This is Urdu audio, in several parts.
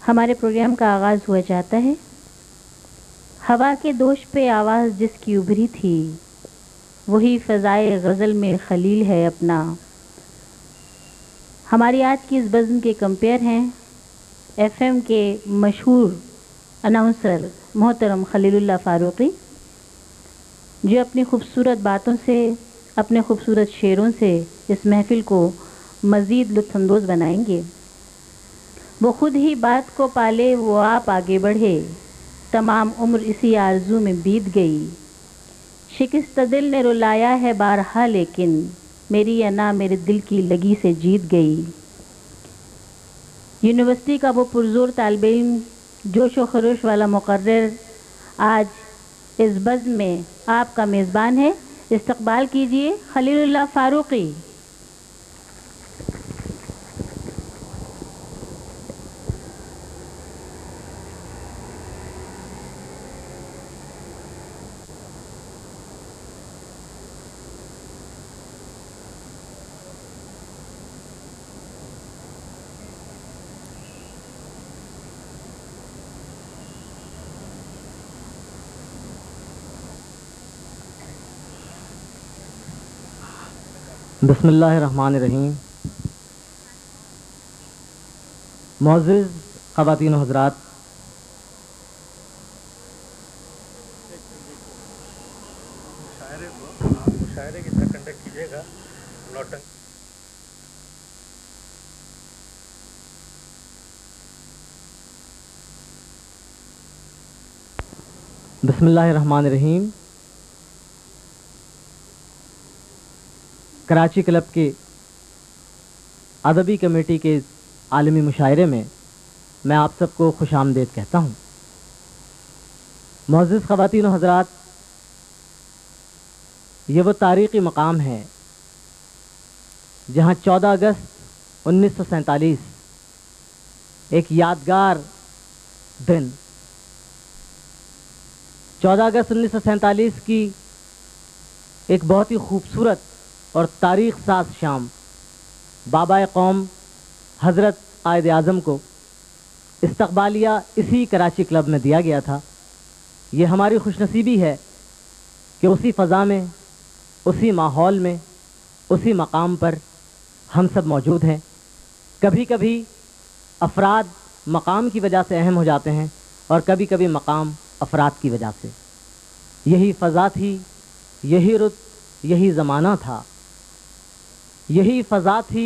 ہمارے پروگرام کا آغاز ہوا جاتا ہے۔ ہوا کے دوش پہ آواز جس کی ابھری تھی، وہی فضائے غزل میں خلیل ہے اپنا۔ ہماری آج کی اس بزم کے کمپیئر ہیں ایف ایم کے مشہور اناؤنسر محترم خلیل اللہ فاروقی، جو اپنی خوبصورت باتوں سے، اپنے خوبصورت شعروں سے اس محفل کو مزید لطف اندوز بنائیں گے۔ وہ خود ہی بات کو پالے، وہ آپ آگے بڑھے، تمام عمر اسی آرزو میں بیت گئی۔ شکست دل نے رلایا ہے بارہا، لیکن میری انا میرے دل کی لگی سے جیت گئی۔ یونیورسٹی کا وہ پرزور طالب علم، جوش و خروش والا مقرر آج اس بزم میں آپ کا میزبان ہے۔ استقبال کیجیے خلیل اللہ فاروقی۔ بسم اللہ الرحمن الرحیم۔ معزز خواتین و حضرات، مشاعرے کی طرح کنڈکٹ کیجیے گا۔ بسم اللہ الرحمن الرحیم۔ کراچی کلب کے ادبی کمیٹی کے عالمی مشاعرے میں میں آپ سب کو خوش آمدید کہتا ہوں۔ معزز خواتین و حضرات، یہ وہ تاریخی مقام ہے جہاں 14 اگست 1947 ایک یادگار دن، 14 اگست 1947 کی ایک بہت ہی خوبصورت اور تاریخ ساز شام بابا قوم حضرت قائد اعظم کو استقبالیہ اسی کراچی کلب میں دیا گیا تھا۔ یہ ہماری خوش نصیبی ہے کہ اسی فضا میں، اسی ماحول میں، اسی مقام پر ہم سب موجود ہیں۔ کبھی کبھی افراد مقام کی وجہ سے اہم ہو جاتے ہیں اور کبھی کبھی مقام افراد کی وجہ سے۔ یہی فضا تھی، یہی رت، یہی زمانہ تھا، یہی فضا تھی،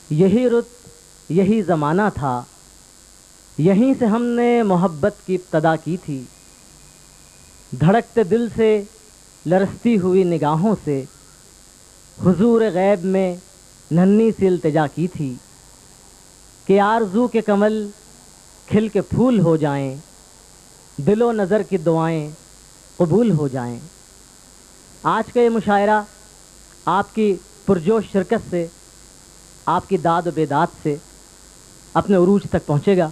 یہی رت، یہی زمانہ تھا۔ یہیں سے ہم نے محبت کی ابتدا کی تھی، دھڑکتے دل سے، لرزتی ہوئی نگاہوں سے، حضور غیب میں ننھی سی التجا کی تھی کہ آرزو کے کمل کھل کے پھول ہو جائیں، دل و نظر کی دعائیں قبول ہو جائیں۔ آج کا یہ مشاعرہ آپ کی پرجوش شرکت سے، آپ کی داد و بیداد سے اپنے عروج تک پہنچے گا،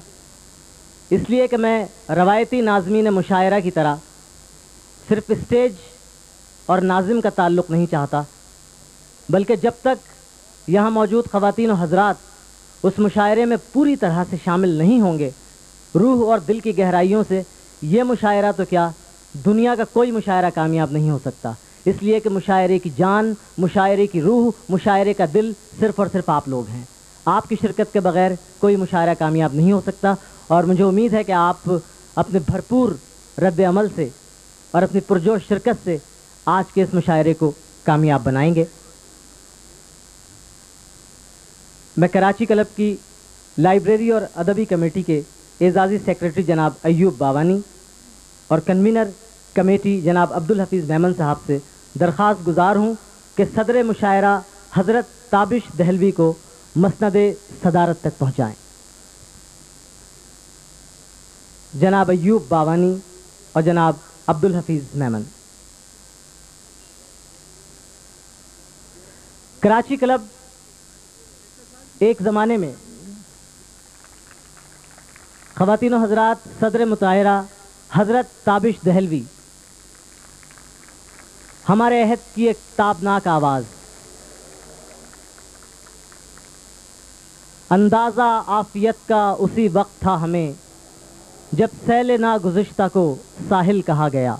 اس لیے کہ میں روایتی ناظمین مشاعرہ کی طرح صرف اسٹیج اور ناظم کا تعلق نہیں چاہتا، بلکہ جب تک یہاں موجود خواتین و حضرات اس مشاعرے میں پوری طرح سے شامل نہیں ہوں گے، روح اور دل کی گہرائیوں سے، یہ مشاعرہ تو کیا، دنیا کا کوئی مشاعرہ کامیاب نہیں ہو سکتا۔ اس لیے کہ مشاعرے کی جان، مشاعرے کی روح، مشاعرے کا دل صرف اور صرف آپ لوگ ہیں۔ آپ کی شرکت کے بغیر کوئی مشاعرہ کامیاب نہیں ہو سکتا، اور مجھے امید ہے کہ آپ اپنے بھرپور رد عمل سے اور اپنی پرجوش شرکت سے آج کے اس مشاعرے کو کامیاب بنائیں گے۔ میں کراچی کلب کی لائبریری اور ادبی کمیٹی کے اعزازی سیکریٹری جناب ایوب باوانی اور کنوینر کمیٹی جناب عبدالحفیظ میمن صاحب سے درخواست گزار ہوں کہ صدر مشاعرہ حضرت تابش دہلوی کو مسند صدارت تک پہنچائیں۔ جناب ایوب باوانی اور جناب عبدالحفیظ میمن۔ کراچی کلب ایک زمانے میں خواتین و حضرات، صدر مطالعہ حضرت تابش دہلوی ہمارے عہد کی ایک تابناک آواز، اندازہ عافیت کا اسی وقت تھا ہمیں جب سیل ناگزشتہ کو ساحل کہا گیا۔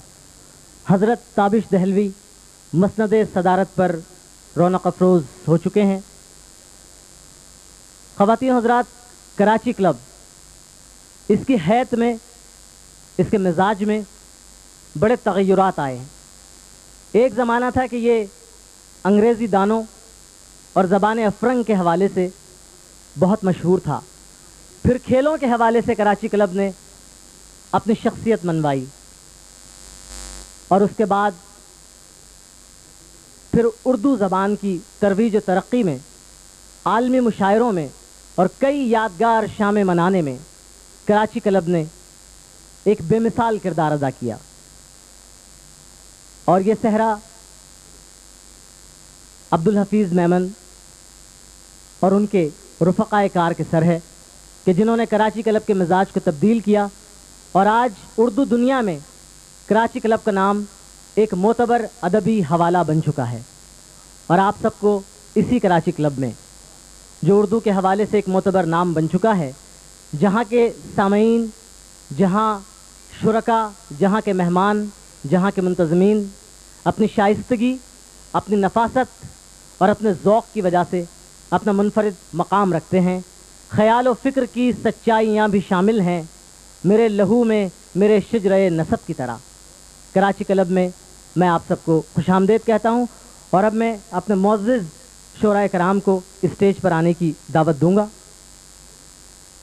حضرت تابش دہلوی مسند صدارت پر رونق افروز ہو چکے ہیں۔ خواتین حضرات، کراچی کلب اس کی حیت میں، اس کے مزاج میں بڑے تغیرات آئے ہیں۔ ایک زمانہ تھا کہ یہ انگریزی دانوں اور زبان افرنگ کے حوالے سے بہت مشہور تھا۔ پھر کھیلوں کے حوالے سے کراچی کلب نے اپنی شخصیت منوائی، اور اس کے بعد پھر اردو زبان کی ترویج و ترقی میں، عالمی مشاعروں میں اور کئی یادگار شامیں منانے میں کراچی کلب نے ایک بے مثال کردار ادا کیا۔ اور یہ صحرا عبدالحفیظ میمن اور ان کے رفقائے کار کے سر ہے کہ جنہوں نے کراچی کلب کے مزاج کو تبدیل کیا، اور آج اردو دنیا میں کراچی کلب کا نام ایک معتبر ادبی حوالہ بن چکا ہے۔ اور آپ سب کو اسی کراچی کلب میں، جو اردو کے حوالے سے ایک معتبر نام بن چکا ہے، جہاں کے سامعین، جہاں شرکا، جہاں کے مہمان، جہاں کے منتظمین اپنی شائستگی، اپنی نفاست اور اپنے ذوق کی وجہ سے اپنا منفرد مقام رکھتے ہیں۔ خیال و فکر کی سچائیاں بھی شامل ہیں میرے لہو میں، میرے شجرے نسب کی طرح۔ کراچی کلب میں آپ سب کو خوش آمدید کہتا ہوں، اور اب میں اپنے معزز شعراء کرام کو اسٹیج پر آنے کی دعوت دوں گا۔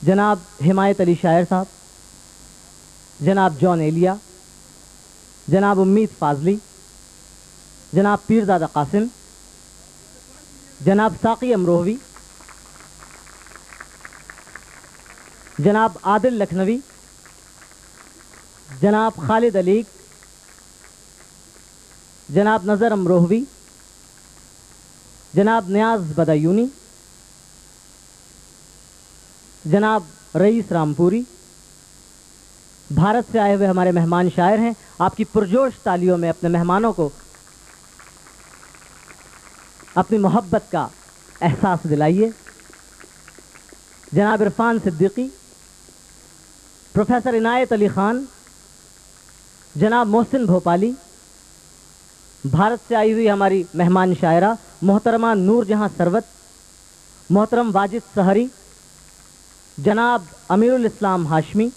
جناب حمایت علی شاعر صاحب، جناب جان ایلیا، جناب امید فاضلی، جناب پیرزادہ قاسم، جناب ساقی امروہوی، جناب عادل لکھنوی، جناب خالد علیق، جناب نظر امروہوی، جناب نیاز بدایونی، جناب رئیس رامپوری، بھارت سے آئے ہوئے ہمارے مہمان شاعر ہیں۔ آپ کی پرجوش تالیوں میں اپنے مہمانوں کو اپنی محبت کا احساس دلائیے۔ جناب عرفان صدیقی، پروفیسر عنایت علی خان، جناب محسن بھوپالی، بھارت سے آئی ہوئی ہماری مہمان شاعرہ محترمہ نور جہاں سروت، محترم واجد سحری، جناب امیر الاسلام ہاشمی،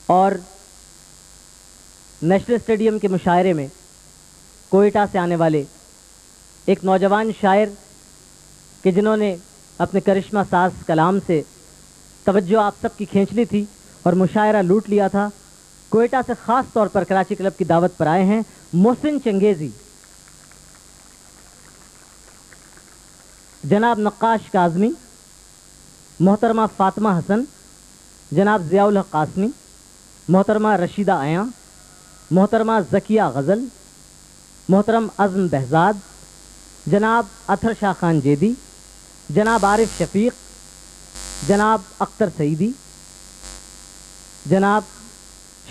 اور نیشنل اسٹیڈیم کے مشاعرے میں کوئٹہ سے آنے والے ایک نوجوان شاعر کہ جنہوں نے اپنے کرشمہ ساز کلام سے توجہ آپ سب کی کھینچ لی تھی اور مشاعرہ لوٹ لیا تھا، کوئٹہ سے خاص طور پر کراچی کلب کی دعوت پر آئے ہیں۔ محسن چنگیزی، جناب نقاش کاظمی، محترمہ فاطمہ حسن، جناب ضیاء الحق قاسمی، محترمہ رشیدہ عیاں، محترمہ ذکیہ غزل، محترم عزم بہزاد، جناب اطہر شاہ خان جیدی، جناب عارف شفیق، جناب اختر سعیدی، جناب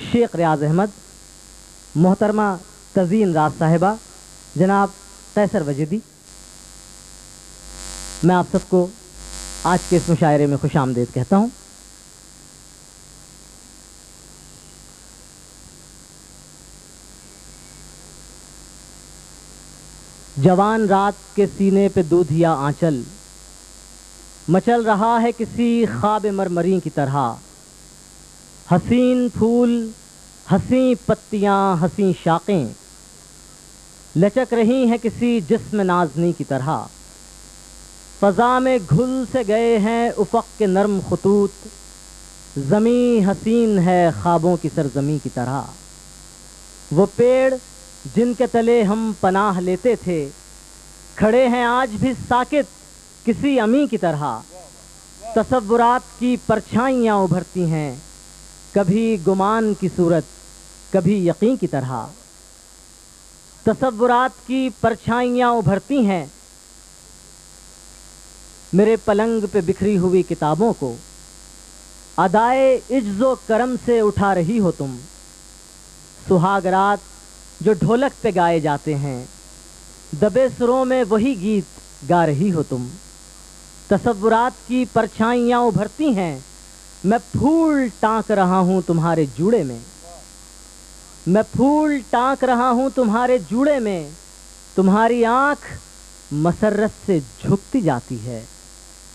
شیخ ریاض احمد، محترمہ تزین راز صاحبہ، جناب قیصر وجدی، میں آپ سب کو آج کے اس مشاعرے میں خوش آمدید کہتا ہوں۔ جوان رات کے سینے پہ دودھیا آنچل مچل رہا ہے کسی خواب مرمری کی طرح، حسین پھول، حسین پتیاں، حسین شاخیں لچک رہی ہیں کسی جسم نازنی کی طرح، فضا میں گھل سے گئے ہیں افق کے نرم خطوط، زمیں حسین ہے خوابوں کی سرزمین کی طرح، وہ پیڑ جن کے تلے ہم پناہ لیتے تھے کھڑے ہیں آج بھی ساکت کسی امی کی طرح، تصورات کی پرچھائیاں ابھرتی ہیں کبھی گمان کی صورت کبھی یقین کی طرح، تصورات کی پرچھائیاں ابھرتی ہیں میرے پلنگ پہ بکھری ہوئی کتابوں کو، ادائے عجز و کرم سے اٹھا رہی ہو تم، سہاگ رات جو ڈھولک پہ گائے جاتے ہیں دبے سروں میں وہی گیت گا رہی ہو تم، تصورات کی پرچھائیاں ابھرتی ہیں، میں پھول ٹانک رہا ہوں تمہارے جوڑے میں، میں پھول ٹانک رہا ہوں تمہارے جوڑے میں، تمہاری آنکھ مسرت سے جھکتی جاتی ہے،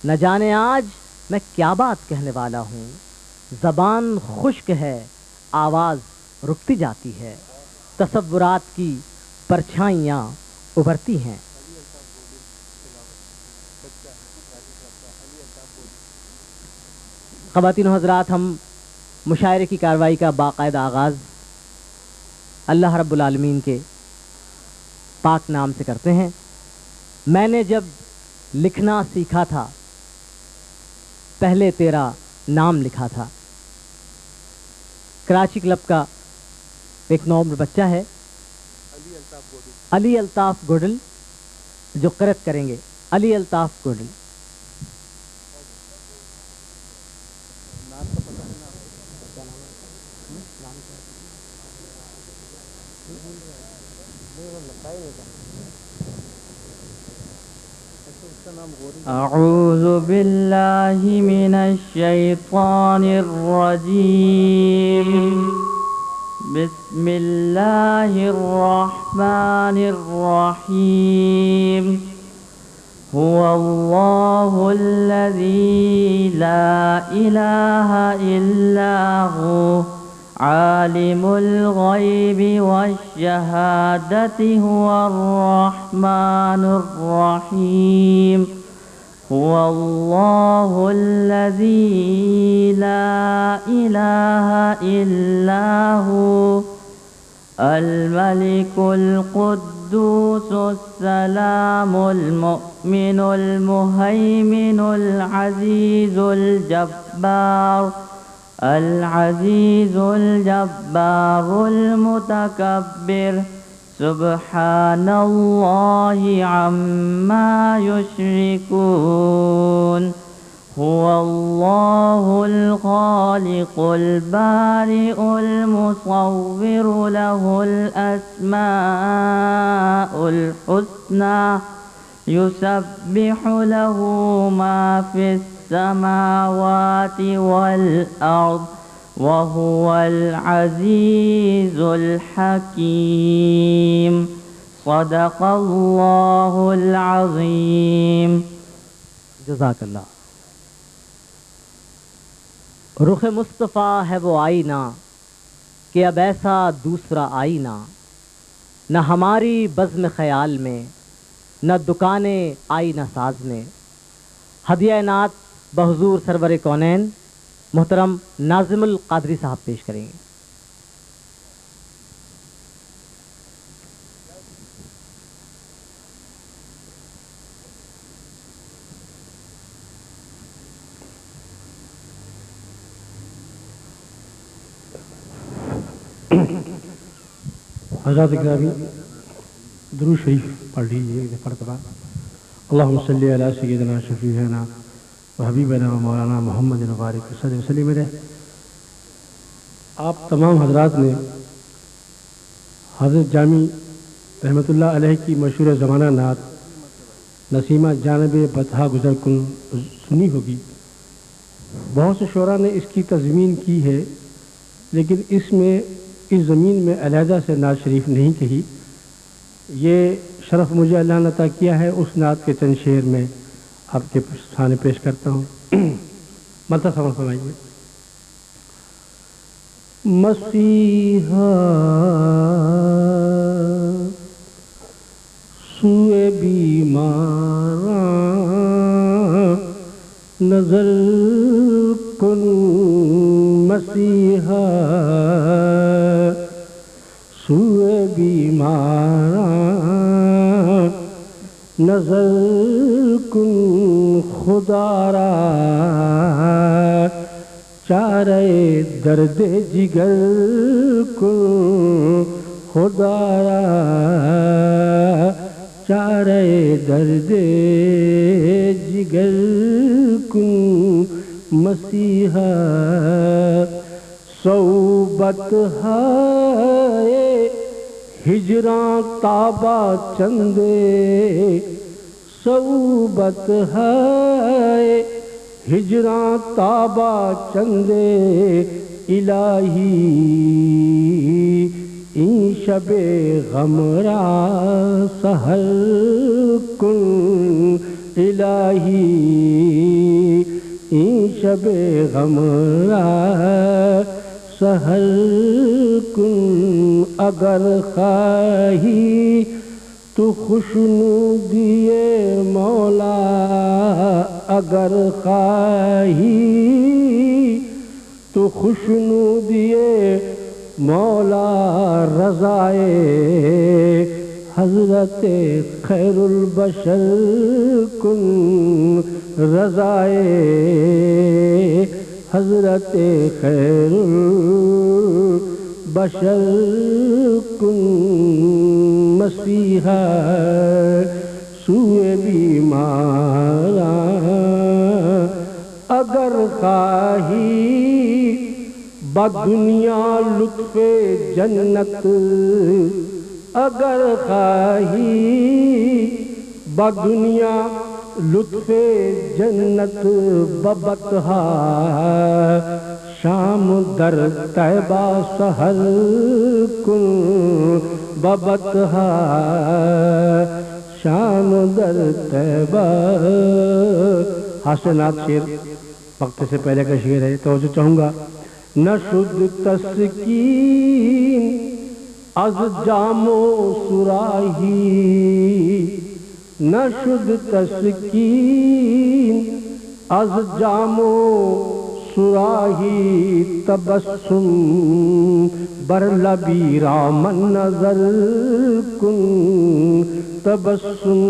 نہ جانے آج میں کیا بات کہنے والا ہوں، زبان خشک ہے آواز رکتی جاتی ہے، تصورات کی پرچھائیاں ابھرتی ہیں۔ خواتین و حضرات، ہم مشاعرے کی کارروائی کا باقاعدہ آغاز اللہ رب العالمین کے پاک نام سے کرتے ہیں۔ میں نے جب لکھنا سیکھا تھا پہلے تیرا نام لکھا تھا۔ کراچی کلب کا ایک نوعمر بچہ ہے علی الطاف گوڈل، جو قرأت کریں گے۔ علی الطاف گوڈل۔ أعوذ بالله من الشيطان الرجيم، بسم الله الرحمن الرحيم، هو الله الذي لا إله إلا هو عالم الغيب والشهادة، هو الرحمن الرحيم، هو الله الذي لا إله إلا هو الملك القدوس السلام المؤمن المهيمن العزيز الجبار، العزيز الجبار المتكبر، سبحان الله عما يشركون، هو الله الخالق البارئ المصور، له الأسماء الحسنى، يسبح له ما في السماوات والأرض، وهو العزيز الحكيم، صدق الله العظيم۔ جزاک اللہ۔ رخ مصطفیٰ ہے وہ آئینہ کہ اب ایسا دوسرا آئینہ، نہ ہماری بزم خیال میں، نہ دکانیں آئینہ ساز میں۔ ہدیہ نعت بحضور سرور کونین محترم ناظم القادری صاحب پیش کریں گے۔ حضرات گرامی، درود شریف پڑھ لیجیے ایک مرتبہ۔ اللہم صلی علی سیدنا شفیعنا و حبیبنا و مولانا محمد مبارک صلی وسلم علیہ۔ آپ تمام حضرات نے حضرت جامی رحمۃ اللہ علیہ کی مشہور زمانہ نعت نسیمہ جانب بطحا گزر کن سنی ہوگی۔ بہت سے شعراء نے اس کی تضمین کی ہے، لیکن اس زمین میں علیحدہ سے نعت شریف نہیں کہی۔ یہ شرف مجھے اللہ نے عطا کیا ہے، اس نعت کے چند شعر میں آپ کے سامنے پیش کرتا ہوں۔ مطلب سمجھ فرمائیے۔ مسیحا سوئے بیماراں نظر کن، مسیحا سوئے بیماراں نظر کن، خدا را چارے درد جگر کن، خدا را چارے درد جگر کن، مسیحا صوبت ہے ہجراں تابہ چندے، صوبت ہے ہجراں تابہ چندے الہی این شب غم را سحر کن الہی این شب غم را سحر کن اگر خواہی تو خوشنودی مولا اگر خواہی تو خوشنودی مولا رضائے حضرت خیر البشر کن رضائے حضرت خیر البشر کن مسیحا سوئے بیمارا اگر خواہی بدنیا لطف جنت اگر خواہی بدنیا لطف جنت ببطہا شام در طیبہ سحر کن ببطہا شام در طیبہ. حسنات شعر وقت سے پہلے کا شعر ہے، توجہ چاہوں گا. نشد تسکین از جام و سراہی نشد تسکین از جام و سراہی تبسم بر لبی رامن نظر کن تبسم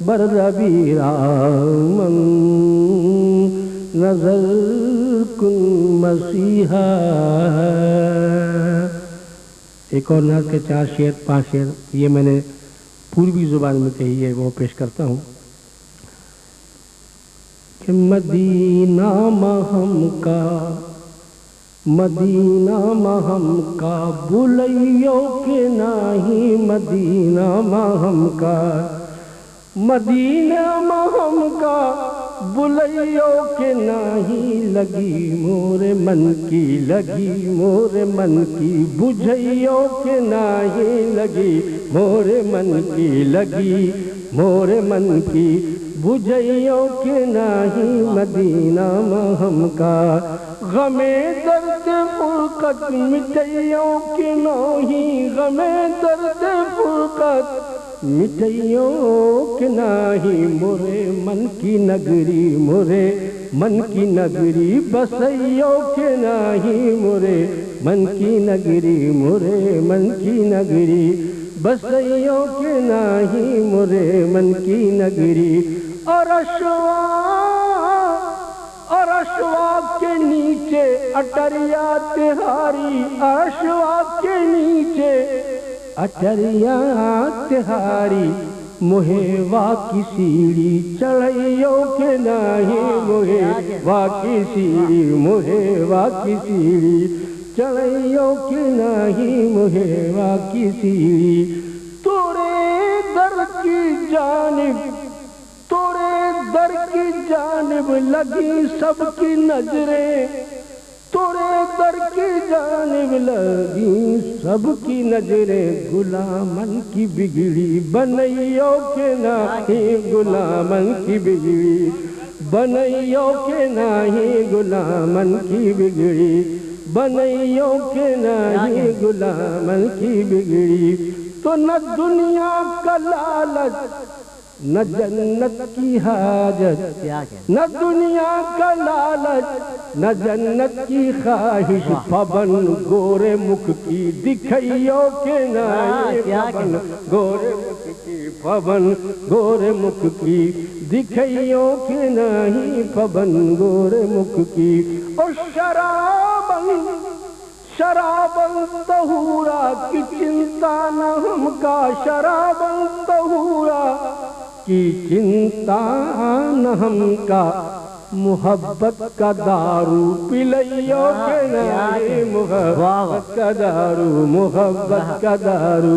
بر لبی رامن نظر کن مسیحا. ایک اور نعت کے 4 شعر 5 شعر یہ میں نے پوروی زبان میں کہی ہے، وہ پیش کرتا ہوں. کہ مدینہ مہم کا مدینہ مہم کا بلیوں کے نہیں مدینہ مہم کا مدینہ مہم کا بلیوں کے نہیں لگی مورے من کی لگی مورے من کی بجھیوں کے نہیں لگی مورے من کی لگی مورے من کی بجھیوں کے نہیں مدینہ مہم کا غم درد فرقت مٹیوں کے نہیں غم درد فرقت مٹیوں کے نہیں مورے من کی نگری مورے من کی نگری بسیوں کے نہیں مورے من کی نگری مورے من کی نگری بسیوں کے نہیں مورے من کی نگری. اور اشواق کے نیچے اٹریا تہاری اشواق کے نیچے اٹریا تہاری مجھے واقعی سیڑھی چڑھائیوں کے نہیں مجھے واقعی سیڑھی مجھے واقعی سیڑھی چڑھائیوں کے نہیں مجھے واقعی سیڑھی. تورے در کی جانب تورے در کی جانب لگی سب کی نظریں تورے در کی جانب لگی سب کی نظریں غلامن کی بگڑی بنائیوں کے نہیں غلامن کی بگڑی بنائیوں کے نہیں غلامن کی بگڑی بنائیوں کے نہیں غلامن کی بگڑی. تو نہ دنیا کا لالچ نہ جنت کی حاجت نہ دنیا کا لالچ نہ جنت کی خواہش پابند گورے مکھ کی دکھائیوں کے نہیں پابند گورے مکھ کی پابند گورے مکھ کی دکھائیوں کے نہیں پابند گورے مکھ کی. اور شراباً طہورا کی چنتا نہ ہم کا شراباً طہورا کی چنتا نہ ہم کا محبت کا دارو پلائیوں کے نہیں محبت کا دارو محبت کا دارو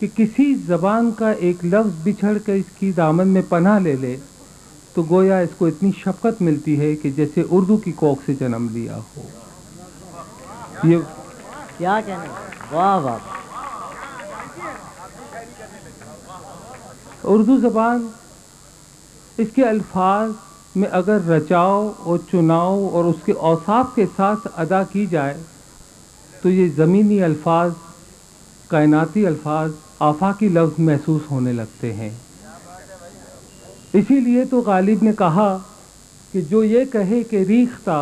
کہ کسی زبان کا ایک لفظ بچھڑ کر اس کی دامن میں پناہ لے لے تو گویا اس کو اتنی شفقت ملتی ہے کہ جیسے اردو کی کوکھ سے جنم لیا ہو. یہ کیا کہنا ہے. واہ واہ. اردو زبان اس کے الفاظ میں اگر رچاؤ اور چناؤ اور اس کے اوصاف کے ساتھ ادا کی جائے تو یہ زمینی الفاظ، کائناتی الفاظ، آفاقی لفظ محسوس ہونے لگتے ہیں. اسی لیے تو غالب نے کہا کہ جو یہ کہے کہ ریختہ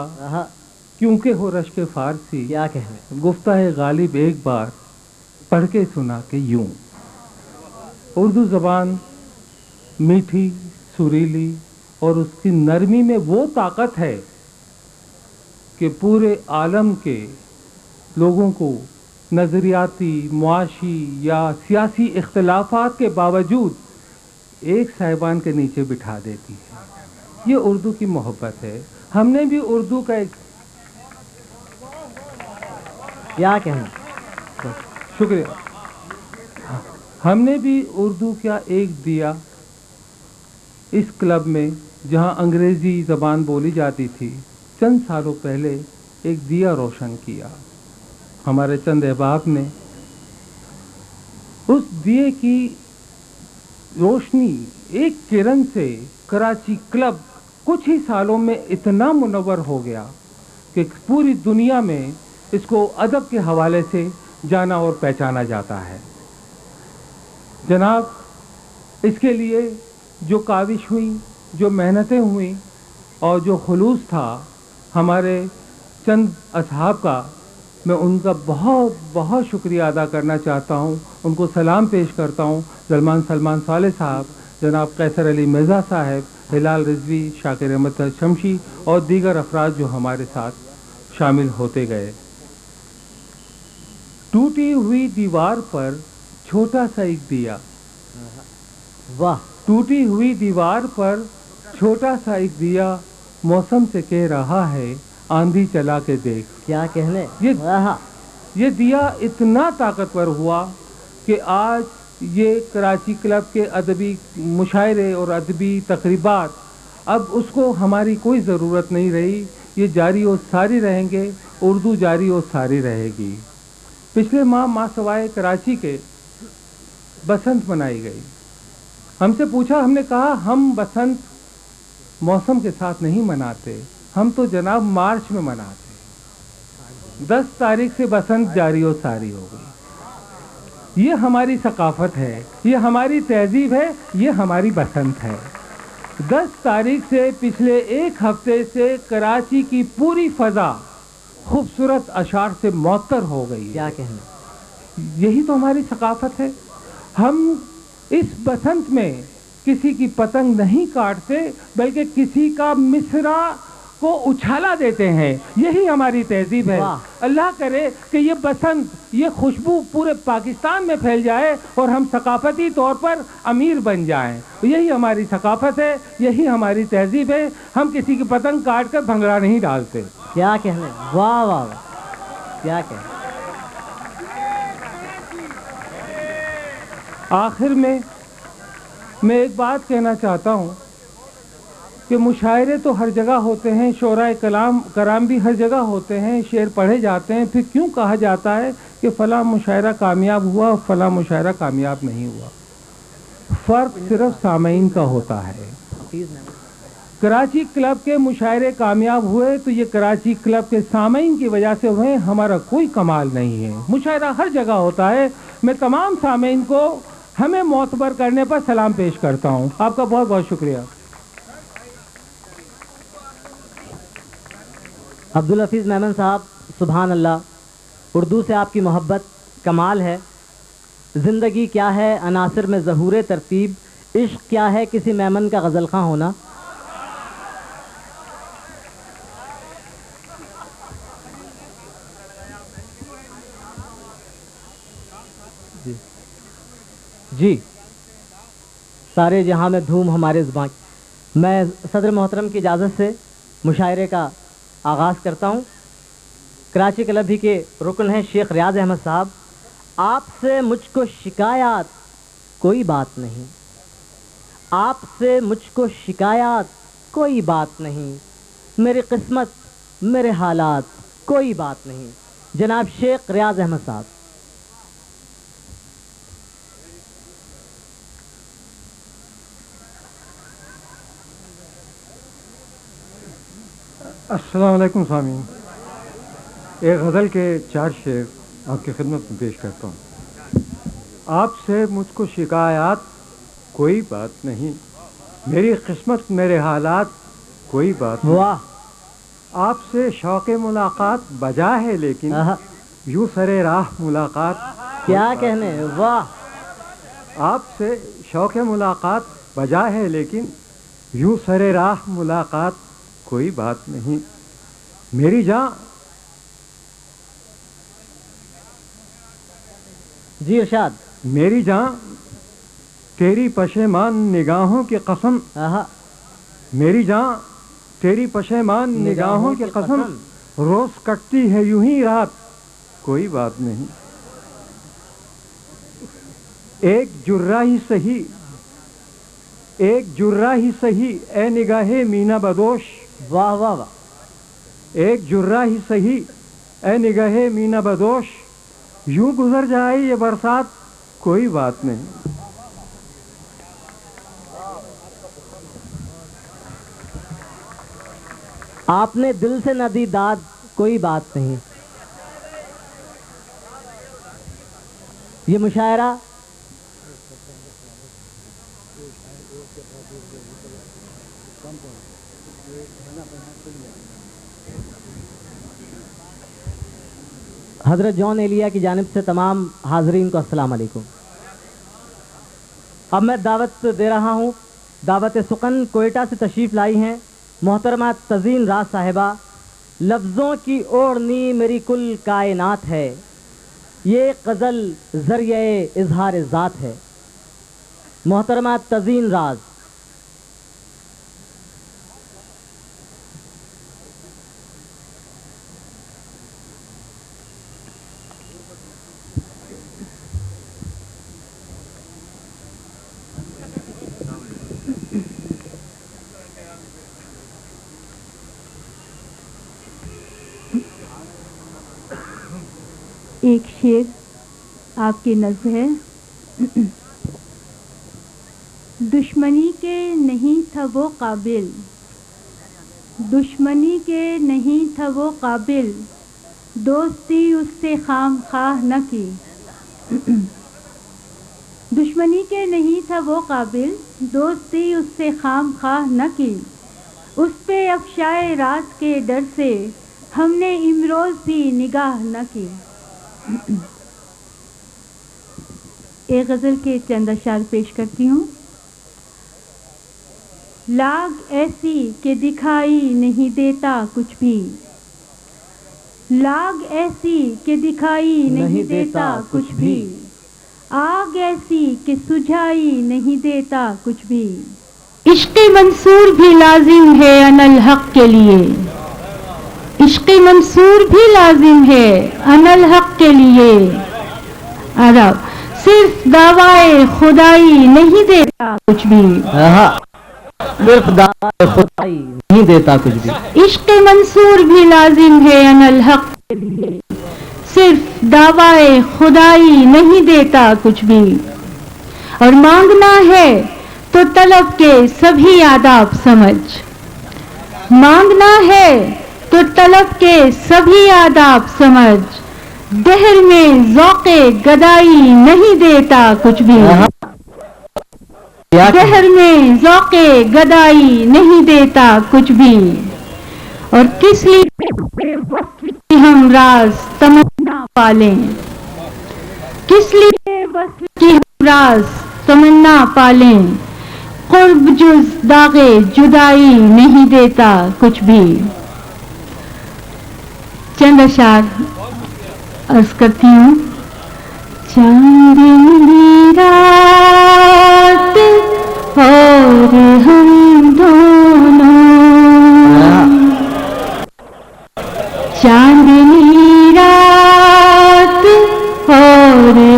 کیونکہ ہو رشک فارسی، کیا کہنا. گفتہ ہے غالب ایک بار پڑھ کے سنا کہ یوں. اردو زبان میٹھی، سریلی اور اس کی نرمی میں وہ طاقت ہے کہ پورے عالم کے لوگوں کو نظریاتی، معاشی یا سیاسی اختلافات کے باوجود ایک سائبان کے نیچے بٹھا دیتی ہے. یہ اردو کی محبت ہے. ہم نے بھی اردو کا ایک کیا کہنا. شکریہ. ہم نے بھی اردو کا ایک دیا اس کلب میں جہاں انگریزی زبان بولی جاتی تھی چند سالوں پہلے ایک دیا روشن کیا. ہمارے چند احباب نے اس دیے کی روشنی ایک کرن سے کراچی کلب کچھ ہی سالوں میں اتنا منور ہو گیا کہ پوری دنیا میں اس کو ادب کے حوالے سے جانا اور پہچانا جاتا ہے. جناب، اس کے لیے جو کاوش ہوئی، جو محنتیں ہوئیں اور جو خلوص تھا ہمارے چند اصحاب کا، میں ان کا بہت بہت شکریہ ادا کرنا چاہتا ہوں. ان کو سلام پیش کرتا ہوں. سلمان صالح صاحب، جناب قیصر علی مرزا صاحب، ہلال رضوی، شاکر احمد شمشی اور دیگر افراد جو ہمارے ساتھ شامل ہوتے گئے. ٹوٹی ہوئی دیوار پر چھوٹا سا ایک دیا. واہ. ٹوٹی ہوئی دیوار پر چھوٹا سا ایک دیا موسم سے کہہ رہا ہے آندھی چلا کے دیکھ. کیا کہنے. یہ دیا اتنا طاقتور ہوا کہ آج یہ کراچی کلب کے ادبی مشاعرے اور ادبی تقریبات اب اس کو ہماری کوئی ضرورت نہیں رہی. یہ جاری و ساری رہیں گے. اردو جاری و ساری رہے گی. پچھلے ماہ سوائے کراچی کے بسنت منائی گئی. ہم سے پوچھا، ہم نے کہا ہم بسنت موسم کے ساتھ نہیں مناتے، ہم تو جناب مارچ میں مناتے. 10 تاریخ سے بسنت جاری و ساری ہو گئی. یہ ہماری ثقافت ہے، یہ ہماری تہذیب ہے، یہ ہماری بسنت ہے. 10 تاریخ سے پچھلے ایک ہفتے سے کراچی کی پوری فضا خوبصورت اشعار سے معطر ہو گئی. کیا کہنا. یہی تو ہماری ثقافت ہے. ہم اس بسنت میں کسی کی پتنگ نہیں کاٹتے بلکہ کسی کا مصرع کو اچھالا دیتے ہیں. یہی ہماری تہذیب ہے. اللہ کرے کہ یہ بسنت، یہ خوشبو پورے پاکستان میں پھیل جائے اور ہم ثقافتی طور پر امیر بن جائیں. یہی ہماری ثقافت ہے، یہی ہماری تہذیب ہے. ہم کسی کی پتنگ کاٹ کر بھنگڑا نہیں ڈالتے. کیا کہنے. واہ واہ. کیا کہنے. آخر میں ایک بات کہنا چاہتا ہوں کہ مشاعرے تو ہر جگہ ہوتے ہیں، شعراء کرام بھی ہر جگہ ہوتے ہیں، شعر پڑھے جاتے ہیں. پھر کیوں کہا جاتا ہے کہ فلاں مشاعرہ کامیاب ہوا اور فلاں مشاعرہ کامیاب نہیں ہوا؟ فرق صرف سامعین کا ہوتا ہے. کراچی کلب کے مشاعرے کامیاب ہوئے تو یہ کراچی کلب کے سامعین کی وجہ سے ہوئے. ہمارا کوئی کمال نہیں ہے. مشاعرہ ہر جگہ ہوتا ہے. میں تمام سامعین کو ہمیں معتبر کرنے پر سلام پیش کرتا ہوں. آپ کا بہت بہت شکریہ. عبدالحفیظ میمن صاحب، سبحان اللہ. اردو سے آپ کی محبت کمال ہے. زندگی کیا ہے عناصر میں ظہور ترتیب، عشق کیا ہے کسی میمن کا غزل خواں ہونا. جی، سارے جہاں میں دھوم ہمارے زبان. میں صدر محترم کی اجازت سے مشاعرے کا آغاز کرتا ہوں. کراچی کلب ہی کے رکن ہیں شیخ ریاض احمد صاحب. آپ سے مجھ کو شکایات کوئی بات نہیں، آپ سے مجھ کو شکایات کوئی بات نہیں، میری قسمت میرے حالات کوئی بات نہیں۔ جناب شیخ ریاض احمد صاحب۔ السلام علیکم سامعین، ایک غزل کے 4 شعر آپ کی خدمت میں پیش کرتا ہوں۔ آپ سے مجھ کو شکایات کوئی بات نہیں، میری قسمت میرے حالات کوئی بات نہیں۔ واہ، آپ سے شوق ملاقات بجا ہے لیکن یوں سرے راہ ملاقات کیا کہنے، واہ۔ آپ سے شوق ملاقات بجا ہے لیکن یوں سرے راہ ملاقات کوئی بات نہیں۔ میری جان، جی ارشاد۔ میری جان تیری پشیمان نگاہوں کی قسم، میری جان تیری پشیمان نگاہوں کی قسم، روز کٹتی ہے یوں ہی رات کوئی بات نہیں۔ ایک جرہ ہی سہی، ایک جرہ ہی سہی اے نگاہ مینا بدوش، واہ واہ واہ۔ ایک جرہ ہی سہی اے نگاہ مینا بدوش، یوں گزر جائے یہ برسات کوئی بات نہیں۔ آپ نے دل سے نہ دی داد کوئی بات نہیں۔ یہ مشاعرہ حضرت جان ایلیا کی جانب سے تمام حاضرین کو السلام علیکم۔ اب میں دعوت دے رہا ہوں، دعوت سخن کوئٹہ سے تشریف لائی ہیں محترمہ تزین راز صاحبہ۔ لفظوں کی اوڑھنی میری کل کائنات ہے، یہ غزل ذریعہ اظہار ذات ہے۔ محترمہ تزین راز۔ ایک شعر آپ کی نظر ہے۔ دشمنی کے نہیں تھا وہ قابل، دشمنی کے نہیں تھا وہ قابل، دوستی اس سے خام خواہ نہ کی۔ دشمنی کے نہیں تھا وہ قابل، دوستی اس سے خام خواہ نہ کی۔ اس پہ افشائے راز کے ڈر سے ہم نے امروز بھی نگاہ نہ کی۔ ایک غزل کے چند اشعار پیش کرتی ہوں۔ لاگ ایسی کہ دکھائی نہیں دیتا کچھ بھی، لاگ ایسی کہ دکھائی نہیں دیتا کچھ بھی، آگ ایسی کہ سجھائی نہیں دیتا کچھ بھی۔ عشق منصور بھی لازم ہے انالحق کے لیے، عشق منصور بھی لازم ہے انالحق کے لیے۔ عرب صرف دعوائے خدائی نہیں دیتا کچھ بھی، صرف دعویٰ خدائی نہیں دیتا کچھ بھی۔ عشق منصور بھی لازم ہے انالحق کے لیے، صرف دعوائے خدائی نہیں دیتا کچھ بھی۔ اور مانگنا ہے تو طلب کے سبھی آداب سمجھ، مانگنا ہے تو طلب کے سبھی آداب سمجھ، دہر میں ذوق گدائی نہیں دیتا کچھ بھی، دہر میں ذوق گدائی نہیں دیتا کچھ بھی۔ اور کس لیے ہم راز تمنا پالیں، کس لیے بس کی ہم راز تمنا پالیں، قرب جز داغ جدائی نہیں دیتا کچھ بھی۔ چند اشعار عرض کرتی ہوں۔ چاندنی رات اور ہم دونوں، چاندنی رات اور